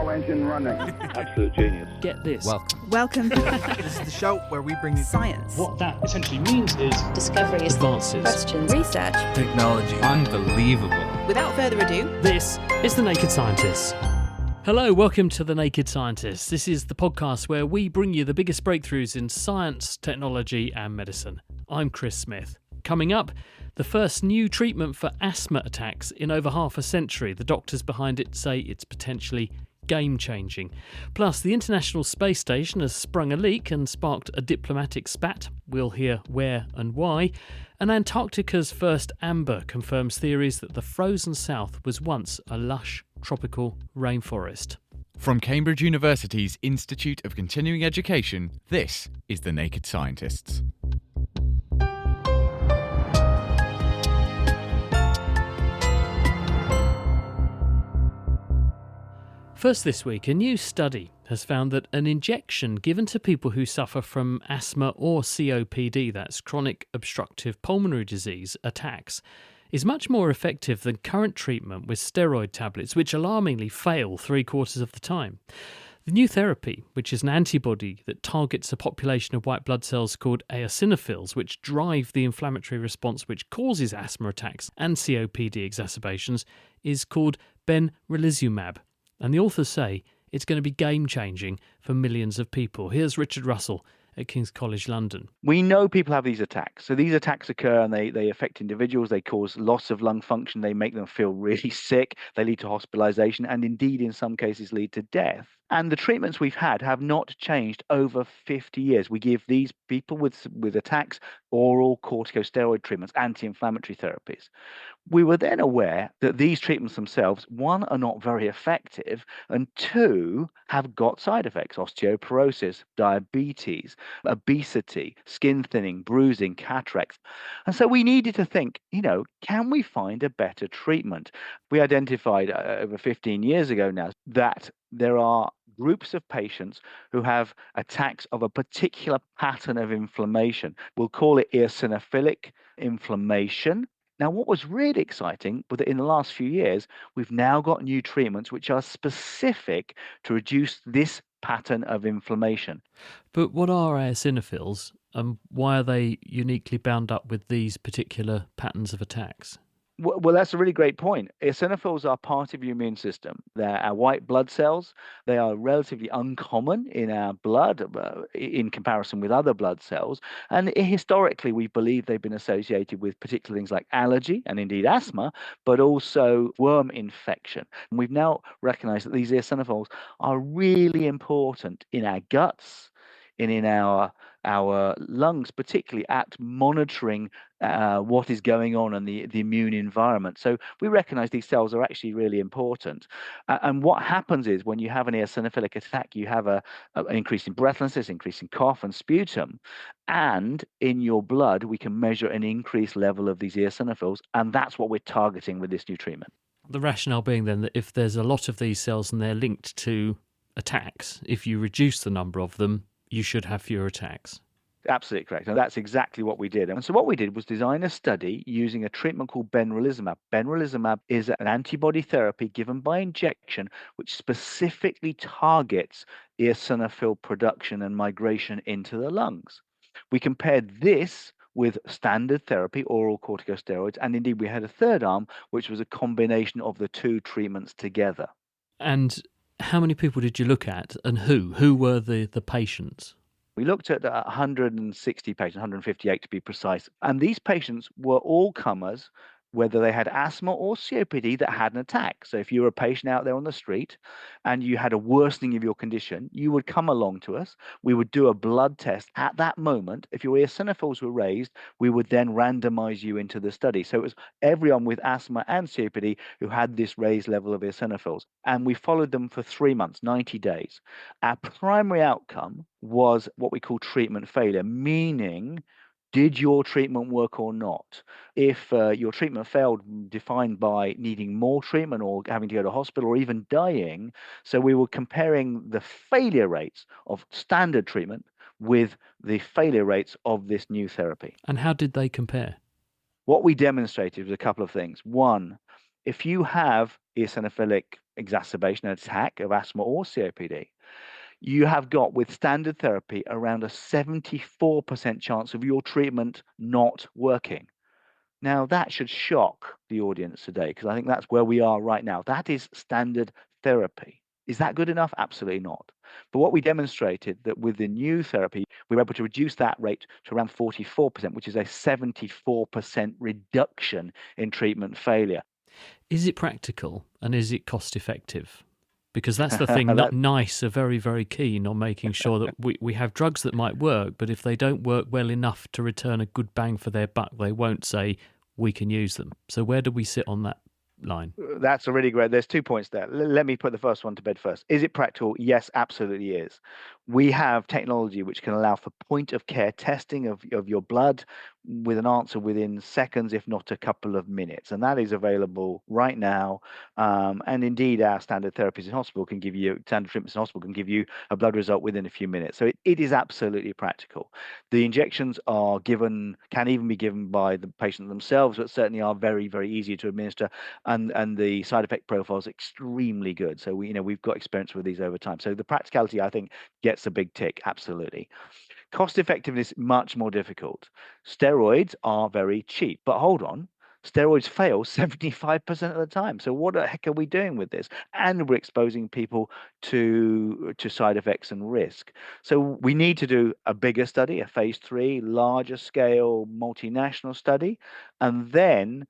turbo engine running. Absolute genius. Get this. Welcome. This is the show where we bring you Science. What that essentially means is discoveries, Advances. questions, Research. technology. Unbelievable. Without further ado, This is The Naked Scientists. Hello, welcome to The Naked Scientists. This is the podcast where we bring you the biggest breakthroughs in science, technology and medicine. I'm Chris Smith. Coming up, the first new treatment for asthma attacks in over half a century. The doctors behind it say it's potentially game-changing. Plus, the International Space Station has sprung a leak and sparked a diplomatic spat. We'll hear where and why. And Antarctica's first amber confirms theories that the frozen south was once a lush tropical rainforest. From Cambridge University's Institute of Continuing Education, this is The Naked Scientists. First this week, a new study has found that an injection given to people who suffer from asthma or COPD, that's chronic obstructive pulmonary disease, attacks, is much more effective than current treatment with steroid tablets, which alarmingly fail 3/4 of the time. The new therapy, which is an antibody that targets a population of white blood cells called eosinophils, which drive the inflammatory response which causes asthma attacks and COPD exacerbations, is called benralizumab. And the authors say it's going to be game-changing for millions of people. Here's Richard Russell at King's College London. We know people have these attacks. So these attacks occur and they affect individuals. They cause loss of lung function. They make them feel really sick. They lead to hospitalization and indeed in some cases lead to death. And the treatments we've had have not changed over 50 years. We give these people with attacks oral corticosteroid treatments, anti-inflammatory therapies. We were then aware that these treatments themselves, one, are not very effective, and two, have got side effects: osteoporosis, diabetes, obesity, skin thinning, bruising, cataracts. And so we needed to think, can we find a better treatment? We identified over 15 years ago now that there are groups of patients who have attacks of a particular pattern of inflammation. We'll call it eosinophilic inflammation. Now, what was really exciting was that in the last few years, we've now got new treatments which are specific to reduce this pattern of inflammation. But what are eosinophils and why are they uniquely bound up with these particular patterns of attacks? Well, that's a really great point. Eosinophils are part of your immune system. They're our white blood cells. They are relatively uncommon in our blood in comparison with other blood cells. And historically, we believe they've been associated with particular things like allergy and indeed asthma, but also worm infection. And we've now recognized that these eosinophils are really important in our guts and in our lungs, particularly at monitoring what is going on in the immune environment. So we recognize these cells are actually really important. And what happens is when you have an eosinophilic attack, you have an increase in breathlessness, increase in cough and sputum. And in your blood, we can measure an increased level of these eosinophils. And that's what we're targeting with this new treatment. The rationale being then that if there's a lot of these cells and they're linked to attacks, if you reduce the number of them, you should have fewer attacks. Absolutely correct. And that's exactly what we did. And so what we did was design a study using a treatment called benralizumab. Benralizumab is an antibody therapy given by injection, which specifically targets eosinophil production and migration into the lungs. We compared this with standard therapy, oral corticosteroids, and indeed we had a third arm, which was a combination of the two treatments together. And how many people did you look at and who? Who were the patients? We looked at 160 patients, 158 to be precise. And these patients were all comers, whether they had asthma or COPD that had an attack. So if you were a patient out there on the street and you had a worsening of your condition, you would come along to us. We would do a blood test at that moment. If your eosinophils were raised, we would then randomize you into the study. So it was everyone with asthma and COPD who had this raised level of eosinophils. And we followed them for 3 months, 90 days. Our primary outcome was what we call treatment failure, meaning did your treatment work or not? If your treatment failed, defined by needing more treatment or having to go to hospital or even dying, so we were comparing the failure rates of standard treatment with the failure rates of this new therapy. And how did they compare? What we demonstrated was a couple of things. One, if you have eosinophilic exacerbation, an attack of asthma or COPD, you have got, with standard therapy, around a 74% chance of your treatment not working. Now, that should shock the audience today, because I think that's where we are right now. That is standard therapy. Is that good enough? Absolutely not. But what we demonstrated, that with the new therapy, we were able to reduce that rate to around 44%, which is a 74% reduction in treatment failure. Is it practical and is it cost effective? Because that's the thing. That, NICE are very, very keen on making sure that we have drugs that might work, but if they don't work well enough to return a good bang for their buck, they won't say we can use them. So where do we sit on that line? That's a really great. There's 2 points there. Let me put the first one to bed first. Is it practical? Yes, absolutely is. We have technology which can allow for point of care testing of your blood with an answer within seconds, if not a couple of minutes. And that is available right now. And indeed, our standard therapies in hospital can give you, standard treatments in hospital can give you a blood result within a few minutes. So it is absolutely practical. The injections are given, can even be given by the patient themselves, but certainly are very, very easy to administer. And the side effect profile is extremely good. So we've got experience with these over time. So the practicality, I think, gets a big tick. Absolutely. Cost effectiveness, much more difficult. Steroids are very cheap, but hold on. Steroids fail 75% of the time. So what the heck are we doing with this? And we're exposing people to side effects and risk. So we need to do a bigger study, a phase 3, larger scale, multinational study, and then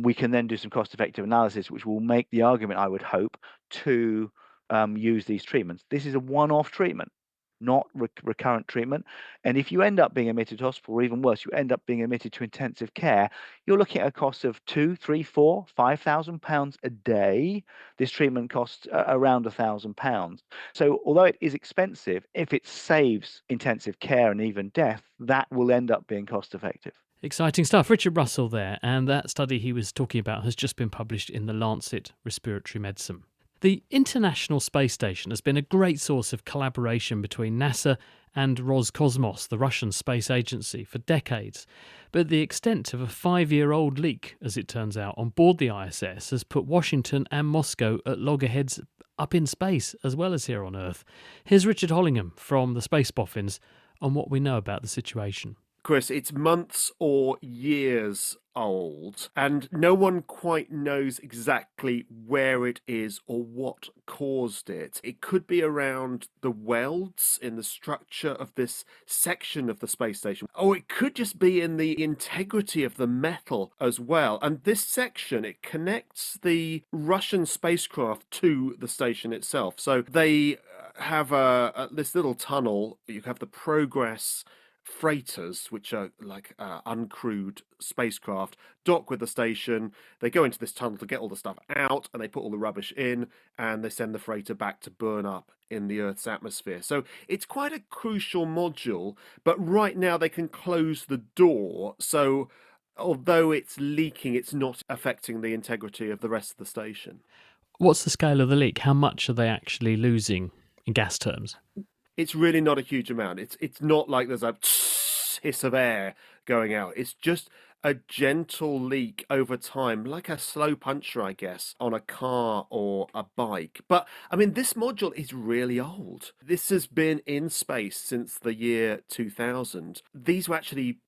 we can then do some cost-effective analysis, which will make the argument, I would hope, to use these treatments. This is a one-off treatment, not recurrent treatment. And if you end up being admitted to hospital, or even worse, you end up being admitted to intensive care, you're looking at a cost of £2, £3, £4, £5,000 a day. This treatment costs around £1,000. So although it is expensive, if it saves intensive care and even death, that will end up being cost effective. Exciting stuff. Richard Russell there, and that study he was talking about has just been published in the Lancet Respiratory Medicine. The International Space Station has been a great source of collaboration between NASA and Roscosmos, the Russian space agency, for decades. But the extent of a 5-year-old leak, as it turns out, on board the ISS has put Washington and Moscow at loggerheads up in space as well as here on Earth. Here's Richard Hollingham from the Space Boffins on what we know about the situation. Chris, it's months or years old, and no one quite knows exactly where it is or what caused it. It could be around the welds in the structure of this section of the space station, or it could just be in the integrity of the metal as well. And this section, it connects the Russian spacecraft to the station itself. So they have this little tunnel. You have the Progress freighters, which are like uncrewed spacecraft, dock with the station. They go into this tunnel to get all the stuff out, and they put all the rubbish in, and they send the freighter back to burn up in the Earth's atmosphere. So it's quite a crucial module, but right now they can close the door. So although it's leaking, it's not affecting the integrity of the rest of the station. What's the scale of the leak? How much are they actually losing in gas terms? It's really not a huge amount. It's not like there's a hiss of air going out. It's just a gentle leak over time, like a slow puncture, I guess, on a car or a bike. But, I mean, this module is really old. This has been in space since the year 2000. These were actually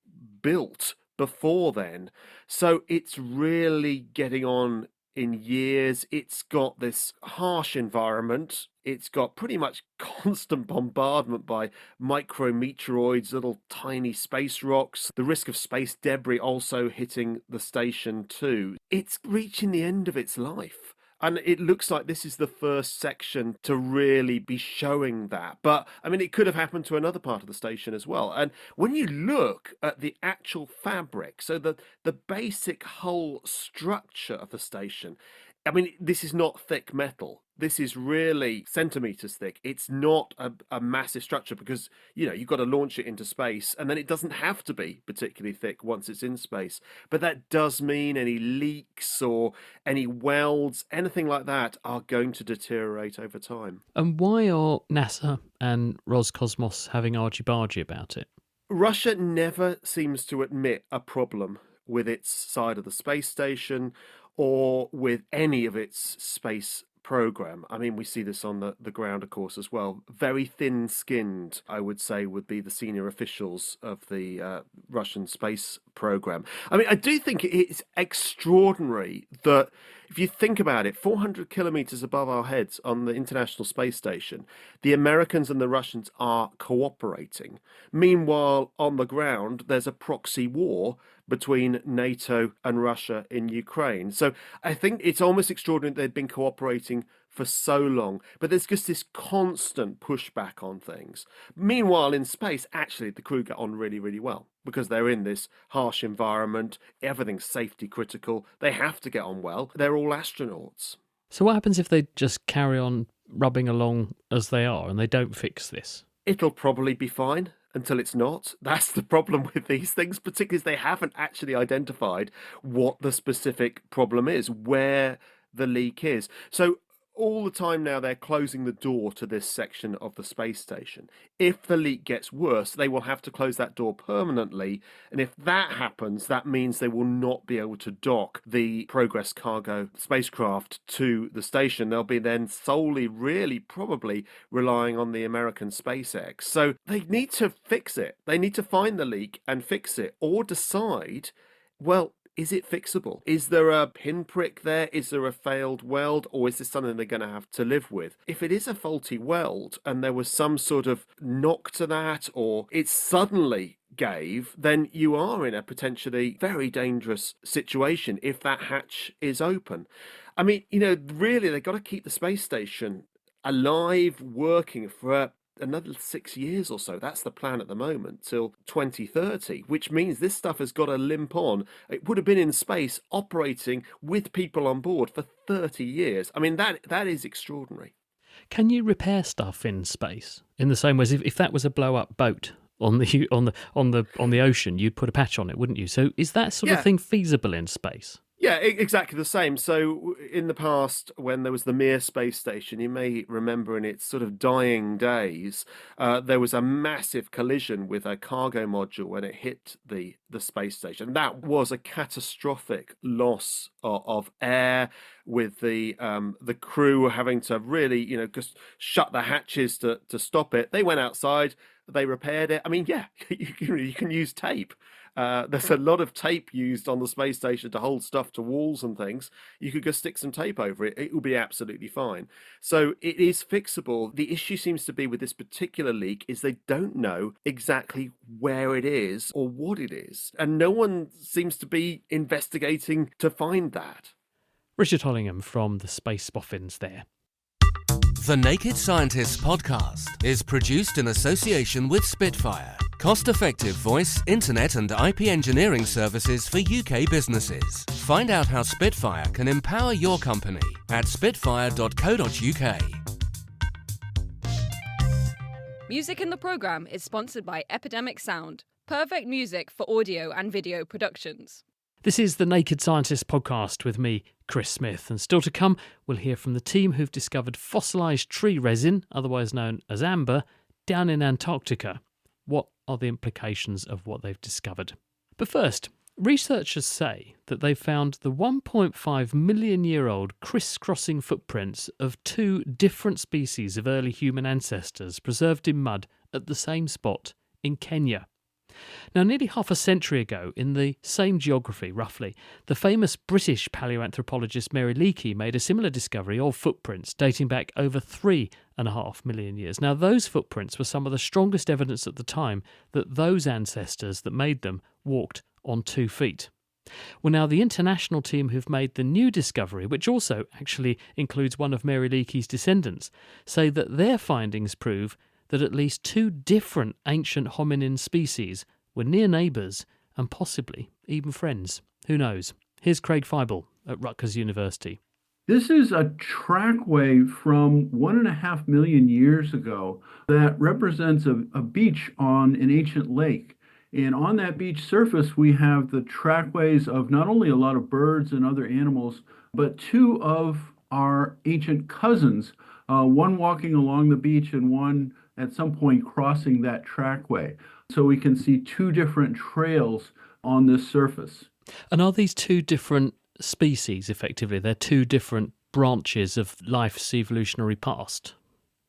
built before then. So it's really getting on in years. It's got this harsh environment. It's got pretty much constant bombardment by micrometeoroids, little tiny space rocks, the risk of space debris also hitting the station too. It's reaching the end of its life. And it looks like this is the first section to really be showing that. But, I mean, it could have happened to another part of the station as well. And when you look at the actual fabric, so the basic whole structure of the station, I mean, this is not thick metal. This is really centimeters thick. It's not a massive structure because, you've got to launch it into space, and then it doesn't have to be particularly thick once it's in space. But that does mean any leaks or any welds, anything like that, are going to deteriorate over time. And why are NASA and Roscosmos having argy-bargy about it? Russia never seems to admit a problem with its side of the space station or with any of its space program. I mean, we see this on the ground, of course, as well. Very thin-skinned, I would say, would be the senior officials of the Russian space program. I mean, I do think it's extraordinary that if you think about it, 400 kilometers above our heads on the International Space Station, the Americans and the Russians are cooperating. Meanwhile, on the ground, there's a proxy war between NATO and Russia in Ukraine. So I think it's almost extraordinary that they've been cooperating for so long, but there's just this constant pushback on things. Meanwhile, in space, actually, the crew get on really, really well because they're in this harsh environment. Everything's safety critical. They have to get on well. They're all astronauts. So what happens if they just carry on rubbing along as they are and they don't fix this? It'll probably be fine until it's not. That's the problem with these things, particularly as they haven't actually identified what the specific problem is, where the leak is. So all the time now they're closing the door to this section of the space station. If the leak gets worse, they will have to close that door permanently. And if that happens, that means they will not be able to dock the Progress cargo spacecraft to the station. They'll be then solely, really, probably relying on the American SpaceX. So they need to fix it. They need to find the leak and fix it, or decide, well, is it fixable? Is there a pinprick there? Is there a failed weld? Or is this something they're going to have to live with? If it is a faulty weld and there was some sort of knock to that, or it suddenly gave, then you are in a potentially very dangerous situation if that hatch is open. I mean, really, they've got to keep the space station alive, working for another 6 years or so. That's the plan at the moment, till 2030, which means this stuff has got to limp on. It would have been in space operating with people on board for 30 years. I mean, that is extraordinary. Can you repair stuff in space in the same way as if that was a blow-up boat on the ocean, you'd put a patch on it, wouldn't you? So is that sort of thing feasible in space? Yeah, exactly the same. So in the past, when there was the Mir space station, you may remember in its sort of dying days, there was a massive collision with a cargo module when it hit the space station. That was a catastrophic loss of air, with the crew having to really, just shut the hatches to stop it. They went outside, they repaired it. I mean, yeah, you can use tape. There's a lot of tape used on the space station to hold stuff to walls and things. You could just stick some tape over it. It will be absolutely fine. So it is fixable. The issue seems to be with this particular leak is they don't know exactly where it is or what it is. And no one seems to be investigating to find that. Richard Hollingham from the Space Boffins there. The Naked Scientists podcast is produced in association with Spitfire, cost-effective voice, internet and IP engineering services for UK businesses. Find out how Spitfire can empower your company at spitfire.co.uk. Music in the programme is sponsored by Epidemic Sound, perfect music for audio and video productions. This is the Naked Scientists podcast with me, Chris Smith, and still to come, we'll hear from the team who've discovered fossilised tree resin, otherwise known as amber, down in Antarctica. What are the implications of what they've discovered? But first, researchers say that they've found the 1.5 million year old crisscrossing footprints of two different species of early human ancestors preserved in mud at the same spot in Kenya. Now, nearly half a century ago, in the same geography, roughly, the famous British paleoanthropologist Mary Leakey made a similar discovery of footprints dating back over 3.5 million years. Now, those footprints were some of the strongest evidence at the time that those ancestors that made them walked on 2 feet. Well, now, the international team who've made the new discovery, which also actually includes one of Mary Leakey's descendants, say that their findings prove that at least 2 different ancient hominin species were near neighbours and possibly even friends. Who knows? Here's Craig Feibel at Rutgers University. This is a trackway from 1.5 million years ago that represents a beach on an ancient lake. And on that beach surface, we have the trackways of not only a lot of birds and other animals, but 2 of our ancient cousins, one walking along the beach and one at some point crossing that trackway. So we can see 2 different trails on this surface. And are these 2 different species, effectively. They're two different branches of life's evolutionary past.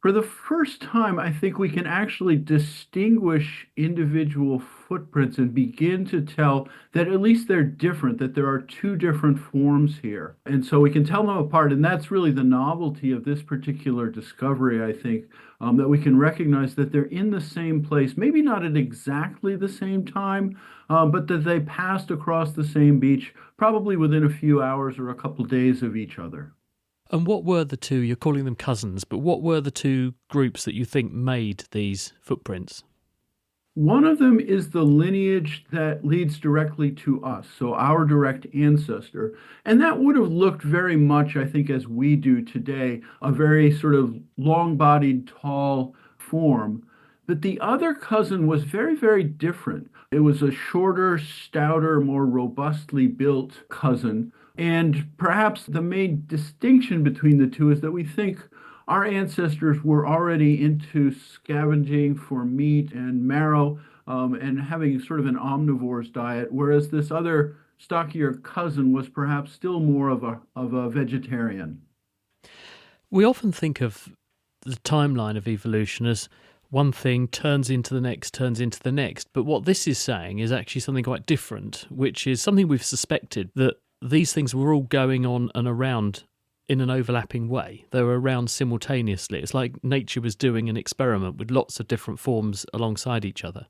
For the first time, I think we can actually distinguish individual footprints and begin to tell that at least they're different, that there are two different forms here. And so we can tell them apart. And that's really the novelty of this particular discovery, I think, that we can recognize that they're in the same place, maybe not at exactly the same time, but that they passed across the same beach, probably within a few hours or a couple days of each other. And what were the two, you're calling them cousins, but what were the two groups that you think made these footprints? One of them is the lineage that leads directly to us, so our direct ancestor. And that would have looked very much, I think, as we do today, a very sort of long-bodied, tall form. But the other cousin was very, very different. It was a shorter, stouter, more robustly built cousin. And perhaps the main distinction between the two is that we think our ancestors were already into scavenging for meat and marrow, and having sort of an omnivore's diet, whereas this other stockier cousin was perhaps still more of a vegetarian. We often think of the timeline of evolution as one thing turns into the next, turns into the next. But what this is saying is actually something quite different, which is something we've suspected, that these things were all going on and around in an overlapping way. They were around simultaneously. It's like nature was doing an experiment with lots of different forms alongside each other.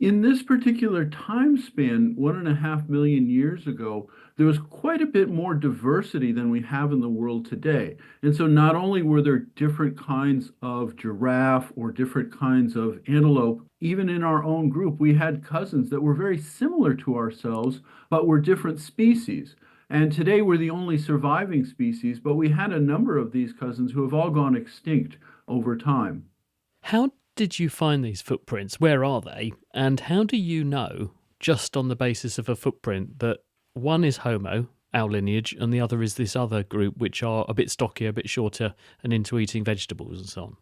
In this particular time span, 1.5 million years ago, there was quite a bit more diversity than we have in the world today. And so not only were there different kinds of giraffe or different kinds of antelope, even in our own group, we had cousins that were very similar to ourselves, but were different species. And today we're the only surviving species, but we had a number of these cousins who have all gone extinct over time. How did you find these footprints? Where are they? And how do you know, just on the basis of a footprint, that one is Homo, our lineage, and the other is this other group, which are a bit stockier, a bit shorter, and into eating vegetables and so on?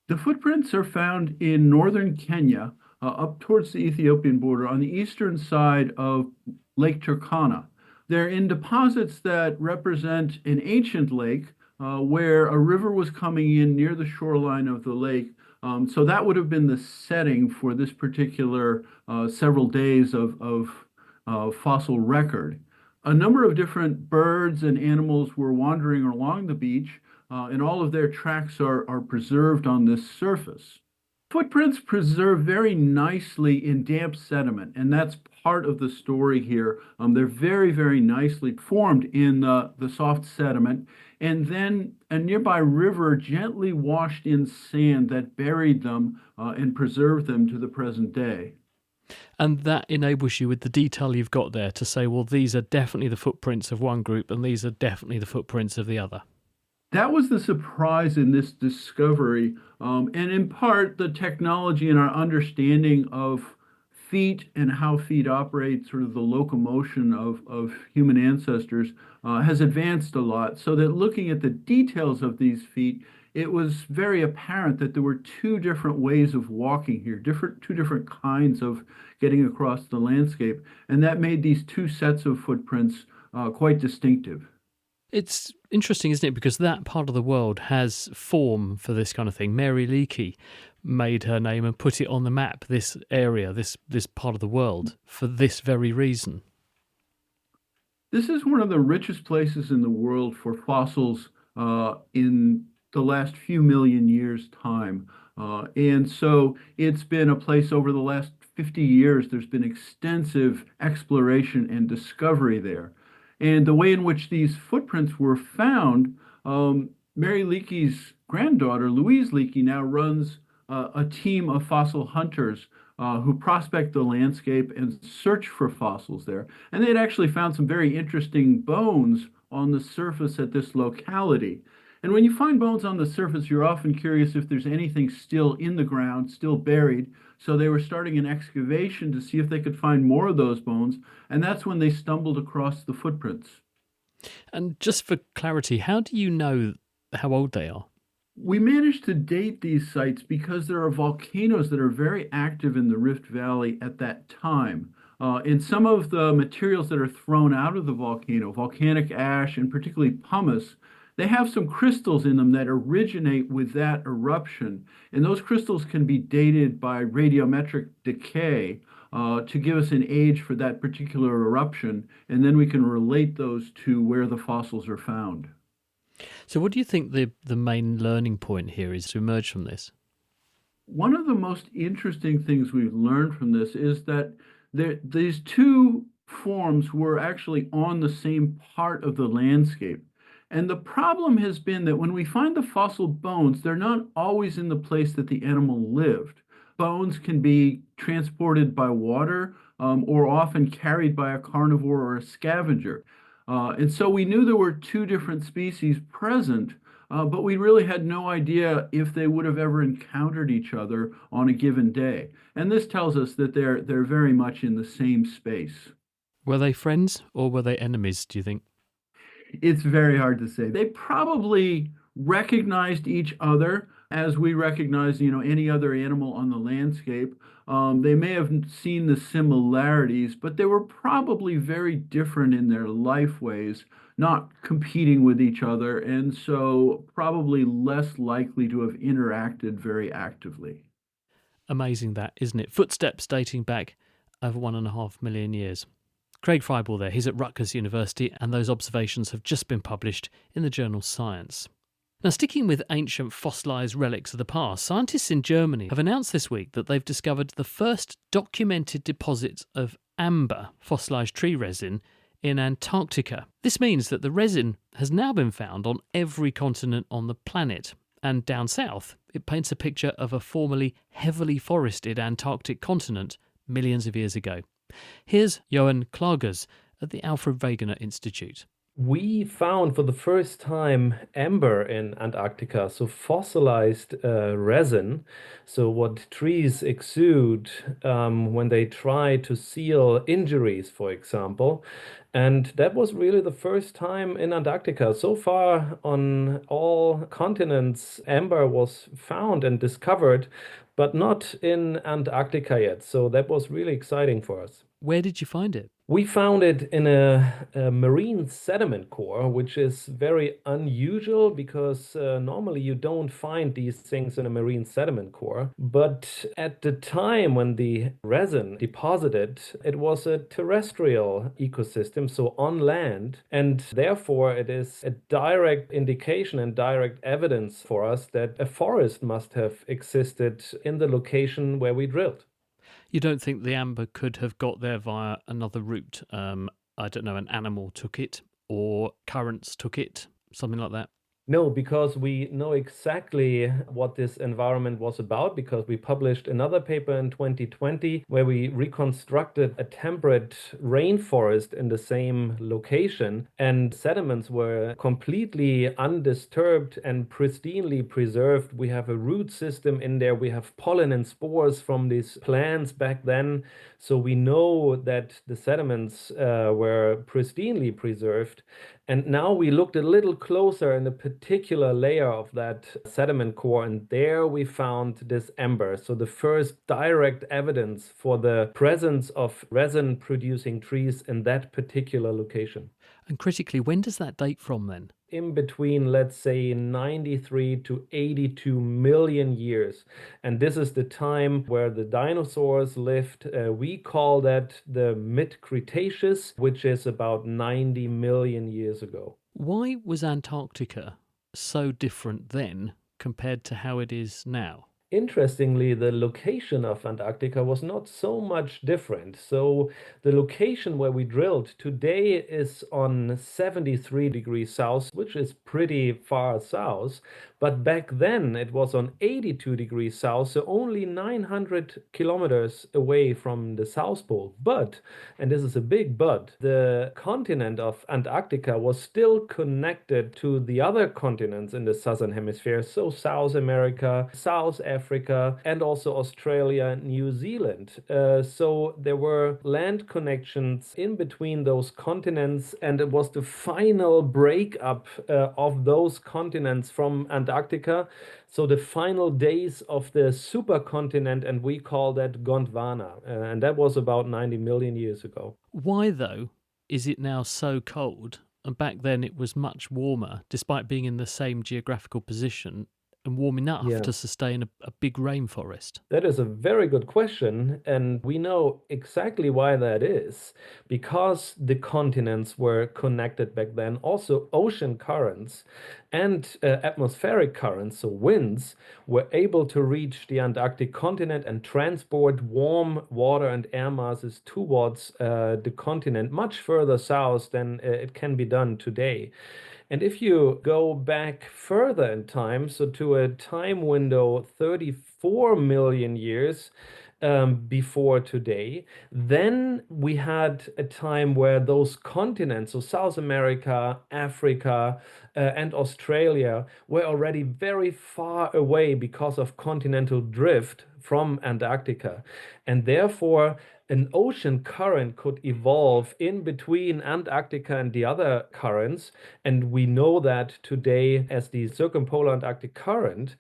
The footprints are found in northern Kenya, up towards the Ethiopian border, on the eastern side of Lake Turkana. They're in deposits that represent an ancient lake where a river was coming in near the shoreline of the lake. So that would have been the setting for this particular several days of fossil record. A number of different birds and animals were wandering along the beach, and all of their tracks are preserved on this surface. Footprints preserve very nicely in damp sediment, and that's part of the story here. They're very, very nicely formed in the soft sediment, and then a nearby river gently washed in sand that buried them and preserved them to the present day. And that enables you, with the detail you've got there, to say, well, these are definitely the footprints of one group and these are definitely the footprints of the other. That was the surprise in this discovery, and in part the technology and our understanding of feet and how feet operate, sort of the locomotion of human ancestors, has advanced a lot, so that looking at the details of these feet, it was very apparent that there were two different ways of walking here, two different kinds of getting across the landscape, and that made these two sets of footprints quite distinctive. It's interesting, isn't it? Because that part of the world has form for this kind of thing. Mary Leakey made her name and put it on the map, this area, this part of the world, for this very reason. This is one of the richest places in the world for fossils in the last few million years' time. And so it's been a place over the last 50 years, there's been extensive exploration and discovery there. And the way in which these footprints were found, Mary Leakey's granddaughter, Louise Leakey, now runs a team of fossil hunters who prospect the landscape and search for fossils there. And they had actually found some very interesting bones on the surface at this locality. And when you find bones on the surface, you're often curious if there's anything still in the ground, still buried. So they were starting an excavation to see if they could find more of those bones. And that's when they stumbled across the footprints. And just for clarity, how do you know how old they are? We managed to date these sites because there are volcanoes that are very active in the Rift Valley at that time. In some of the materials that are thrown out of the volcano, volcanic ash and particularly pumice, they have some crystals in them that originate with that eruption. And those crystals can be dated by radiometric decay to give us an age for that particular eruption. And then we can relate those to where the fossils are found. So, what do you think the main learning point here is to emerge from this? One of the most interesting things we've learned from this is that these two forms were actually on the same part of the landscape. And the problem has been that when we find the fossil bones, they're not always in the place that the animal lived. Bones can be transported by water or often carried by a carnivore or a scavenger. And so we knew there were two different species present, but we really had no idea if they would have ever encountered each other on a given day. And this tells us that they're very much in the same space. Were they friends or were they enemies, do you think? It's very hard to say. They probably recognized each other as we recognize, any other animal on the landscape. They may have seen the similarities, but they were probably very different in their life ways, not competing with each other, and so probably less likely to have interacted very actively. Amazing that, isn't it? Footsteps dating back over 1.5 million years. Craig Freiball there, he's at Rutgers University, and those observations have just been published in the journal Science. Now, sticking with ancient fossilised relics of the past, scientists in Germany have announced this week that they've discovered the first documented deposits of amber, fossilised tree resin, in Antarctica. This means that the resin has now been found on every continent on the planet. And down south, it paints a picture of a formerly heavily forested Antarctic continent millions of years ago. Here's Johan Klagers at the Alfred Wegener Institute. We found for the first time amber in Antarctica, so fossilized resin, so what trees exude when they try to seal injuries, for example. And that was really the first time in Antarctica. So far on all continents, amber was found and discovered, but not in Antarctica yet. So that was really exciting for us. Where did you find it? We found it in a marine sediment core, which is very unusual because normally you don't find these things in a marine sediment core. But at the time when the resin deposited, it was a terrestrial ecosystem, so on land. And therefore, it is a direct indication and direct evidence for us that a forest must have existed in the location where we drilled. You don't think the amber could have got there via another route? I don't know, an animal took it or currents took it, something like that? No, because we know exactly what this environment was about, because we published another paper in 2020 where we reconstructed a temperate rainforest in the same location, and sediments were completely undisturbed and pristinely preserved. We have a root system in there. We have pollen and spores from these plants back then. So we know that the sediments were pristinely preserved. And now we looked a little closer in a particular layer of that sediment core, and there we found this amber. So the first direct evidence for the presence of resin-producing trees in that particular location. And critically, when does that date from then? In between, let's say, 93 to 82 million years. And this is the time where the dinosaurs lived. We call that the mid-Cretaceous, which is about 90 million years ago. Why was Antarctica so different then compared to how it is now? Interestingly, the location of Antarctica was not so much different. So the location where we drilled today is on 73 degrees south, which is pretty far south. But back then it was on 82 degrees south, so only 900 kilometers away from the South Pole. But, and this is a big but, the continent of Antarctica was still connected to the other continents in the southern hemisphere. So South America, South Africa, and also Australia and New Zealand. So there were land connections in between those continents, and it was the final breakup of those continents from Antarctica. So the final days of the supercontinent, and we call that Gondwana, and that was about 90 million years ago. Why, though, is it now so cold? And back then it was much warmer, despite being in the same geographical position and warm enough to sustain a big rainforest? That is a very good question, and we know exactly why that is. Because the continents were connected back then, also ocean currents and atmospheric currents, so winds, were able to reach the Antarctic continent and transport warm water and air masses towards the continent much further south than it can be done today. And if you go back further in time, so to a time window 34 million years before today, then we had a time where those continents, so South America, Africa, and Australia, were already very far away because of continental drift from Antarctica. And therefore, an ocean current could evolve in between Antarctica and the other currents. And we know that today as the circumpolar Antarctic current.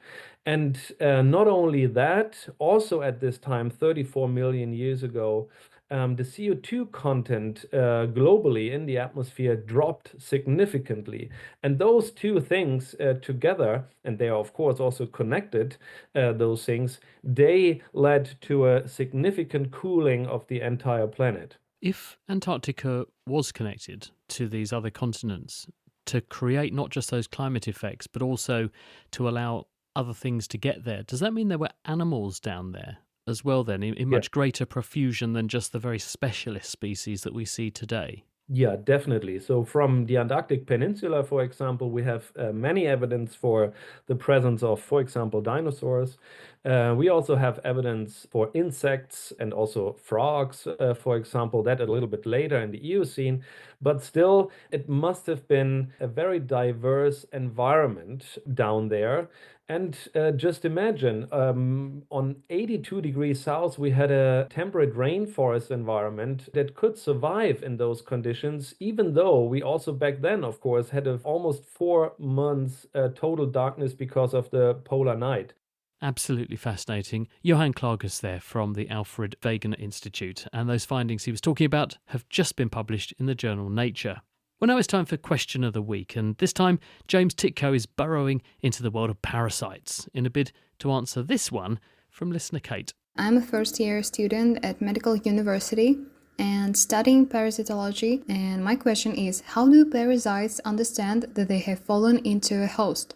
And not only that, also at this time, 34 million years ago, the CO2 content globally in the atmosphere dropped significantly. And those two things together, and they are of course also connected, those things, they led to a significant cooling of the entire planet. If Antarctica was connected to these other continents to create not just those climate effects, but also to allow other things to get there, does that mean there were animals down there as well then, in much greater profusion than just the very specialist species that we see today? Yeah, definitely. So from the Antarctic Peninsula, for example, we have many evidence for the presence of, for example, dinosaurs. We also have evidence for insects and also frogs, for example, that a little bit later in the Eocene. But still, it must have been a very diverse environment down there. And just imagine, on 82 degrees south, we had a temperate rainforest environment that could survive in those conditions, even though we also back then, of course, had almost 4 months total darkness because of the polar night. Absolutely fascinating. Johan Klages there from the Alfred Wegener Institute, and those findings he was talking about have just been published in the journal Nature. Well, now it's time for Question of the Week, and this time James Titko is burrowing into the world of parasites in a bid to answer this one from listener Kate. I'm a first-year student at Medical University and studying parasitology, and my question is, how do parasites understand that they have fallen into a host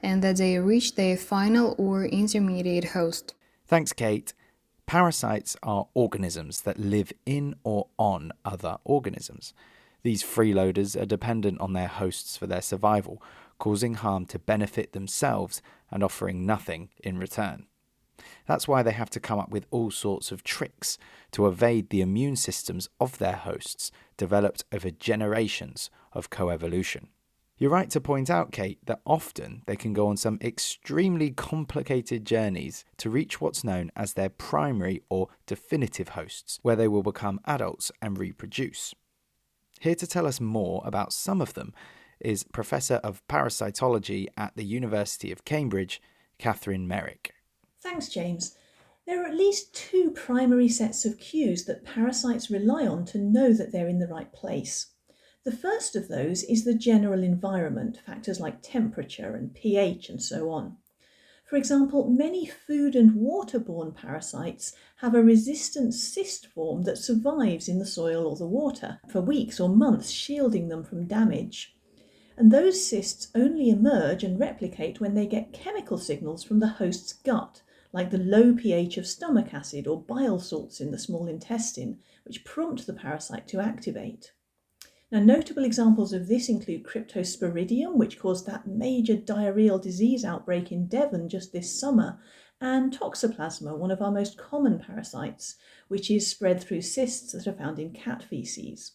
and that they reach their final or intermediate host? Thanks, Kate. Parasites are organisms that live in or on other organisms. These freeloaders are dependent on their hosts for their survival, causing harm to benefit themselves and offering nothing in return. That's why they have to come up with all sorts of tricks to evade the immune systems of their hosts, developed over generations of coevolution. You're right to point out, Kate, that often they can go on some extremely complicated journeys to reach what's known as their primary or definitive hosts, where they will become adults and reproduce. Here to tell us more about some of them is Professor of Parasitology at the University of Cambridge, Catherine Merrick. Thanks, James. There are at least 2 primary sets of cues that parasites rely on to know that they're in the right place. The first of those is the general environment, factors like temperature and pH and so on. For example, many food and waterborne parasites have a resistant cyst form that survives in the soil or the water for weeks or months, shielding them from damage. And those cysts only emerge and replicate when they get chemical signals from the host's gut, like the low pH of stomach acid or bile salts in the small intestine, which prompt the parasite to activate. Now, notable examples of this include Cryptosporidium, which caused that major diarrheal disease outbreak in Devon just this summer, and Toxoplasma, one of our most common parasites, which is spread through cysts that are found in cat feces.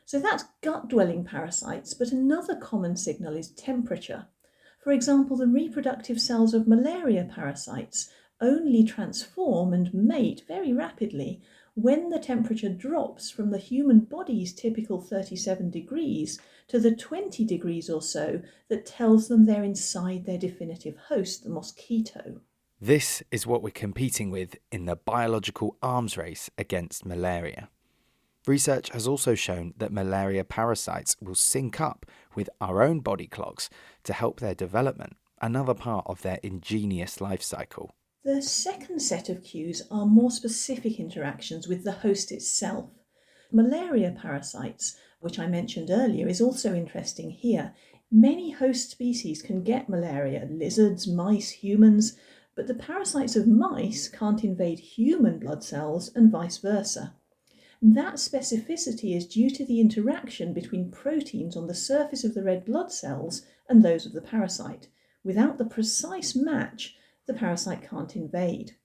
So that's gut-dwelling parasites, but another common signal is temperature. For example, the reproductive cells of malaria parasites only transform and mate very rapidly when the temperature drops from the human body's typical 37 degrees to the 20 degrees or so that tells them they're inside their definitive host, the mosquito. This is what we're competing with in the biological arms race against malaria. Research has also shown that malaria parasites will sync up with our own body clocks to help their development, another part of their ingenious life cycle. The second set of cues are more specific interactions with the host itself. Malaria parasites, which I mentioned earlier, is also interesting here. Many host species can get malaria, lizards, mice, humans, but the parasites of mice can't invade human blood cells and vice versa. That specificity is due to the interaction between proteins on the surface of the red blood cells and those of the parasite. Without the precise match, the parasite can't invade.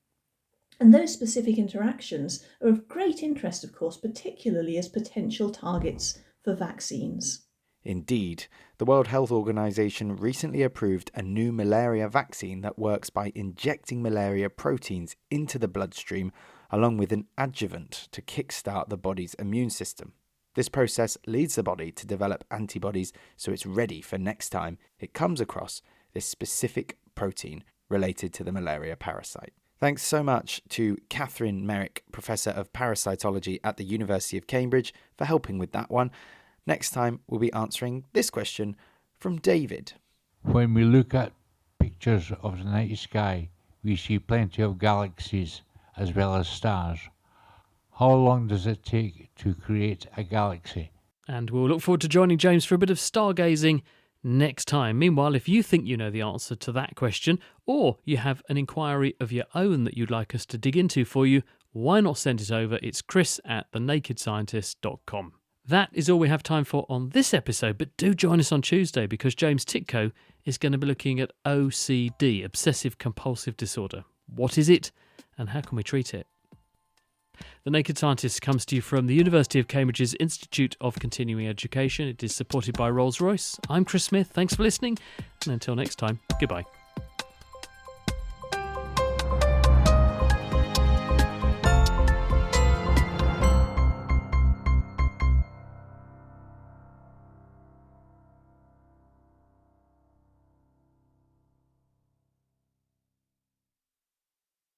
And those specific interactions are of great interest, of course, particularly as potential targets for vaccines. Indeed, the World Health Organization recently approved a new malaria vaccine that works by injecting malaria proteins into the bloodstream along with an adjuvant to kickstart the body's immune system. This process leads the body to develop antibodies so it's ready for next time it comes across this specific protein related to the malaria parasite. Thanks so much to Catherine Merrick, Professor of Parasitology at the University of Cambridge, for helping with that one. Next time, we'll be answering this question from David. When we look at pictures of the night sky, we see plenty of galaxies as well as stars. How long does it take to create a galaxy? And we'll look forward to joining James for a bit of stargazing next time. Meanwhile, if you think you know the answer to that question, or you have an inquiry of your own that you'd like us to dig into for you, why not send it over? It's chris@thenakedscientist.com. That is all we have time for on this episode, but do join us on Tuesday because James Titko is going to be looking at OCD, Obsessive Compulsive Disorder. What is it and how can we treat it? The Naked Scientist comes to you from the University of Cambridge's Institute of Continuing Education. It is supported by Rolls-Royce. I'm Chris Smith. Thanks for listening. And until next time, goodbye.